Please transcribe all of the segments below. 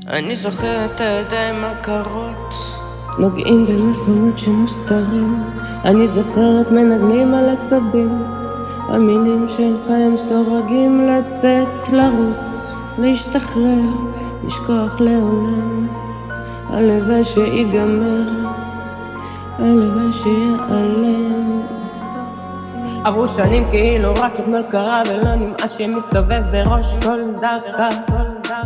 אני זוכר את הידיים הקרות נוגעים במקומות שמוסתרים. אני זוכרת מנגנים על עצבים. המילים שלך הם סורגים לצאת, לרוץ, להשתחרר, לשכוח לעולם. הלוואי שיגמר, הלוואי שיעלם. עברו שנים כאילו רק אתמול קרה, ולא נמאס שמסתובב בראש כל דקה.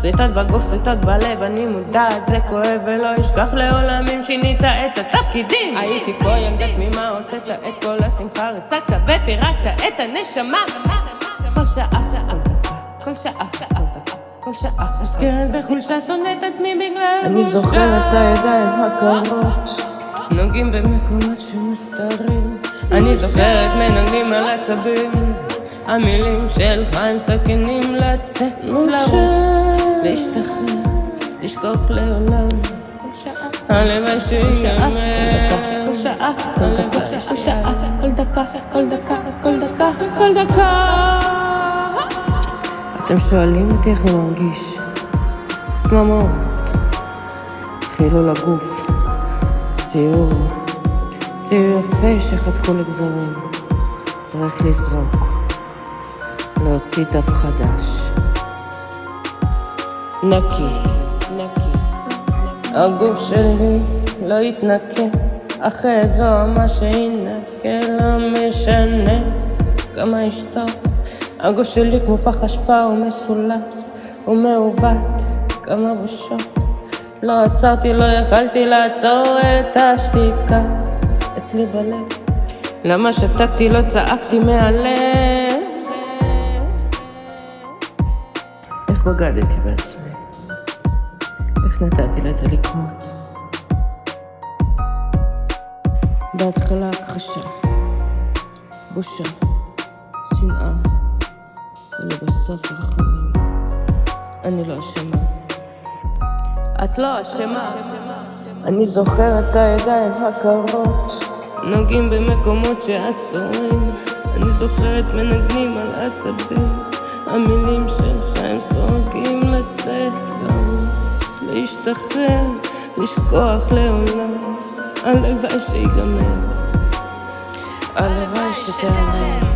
שריטות בגוף, שריטות בלב, אני מודעת, זה כואב ולא אשכח לעולם אם שינית את התפקידים. הייתי פה ילדה תמימה, הוצאת את כל השמחה, ריסקת ופירקת את הנשמה. כל שעה, כל דקה, כל שעה, כל דקה, כל שעה. מזכרת בחולשה, שונאת עצמי בגלל אני זוכרת את הידיים הקרות נוגעים במקומות שמוסתרים. אני זוכרת מנגנים על עצבים. המילים שלך הם סכינים לצאת, לרוץ, להשתחרר, לשכוח לעולם. הלוואי שיגמר. כל שעה, כל דקה, כל שעה, כל דקה, כל דקה, כל דקה, כל דקה. אתם שואלים אותי איך זה מרגיש? צמרמורת, חילול הגוף, ציור יפה שחתכו לגזרים. צריך לזרוק, להוציא דף חדש, נקי. הגוף שלי לא יתנקה, אחרי זו מה שינקה לא משנה כמה ישטוף. הגוף שלי כמו פח אשפה, הוא מסולף, הוא מעוות, כמה בושות. לא עצרתי, לא יכלתי לעצור את השתיקה אצלי בלב. למה שתקתי, לא צעקתי מהלב. איך בגדתי בעצמי, איך נתתי לזה לקרות. בהתחלה הכחשה, בושה, שנאה, ולבסוף רחמים. אני לא אשמה, את לא אשמה. אני זוכרת את הידיים הקרות נוגעים במקומות שאסורים. אני זוכרת מנגנים על עצבים. המילים שלך הם סורגים לצאת, לרוץ, להשתחרר, לשכוח לעולם. הלוואי שיגמר, הלוואי שתעלם.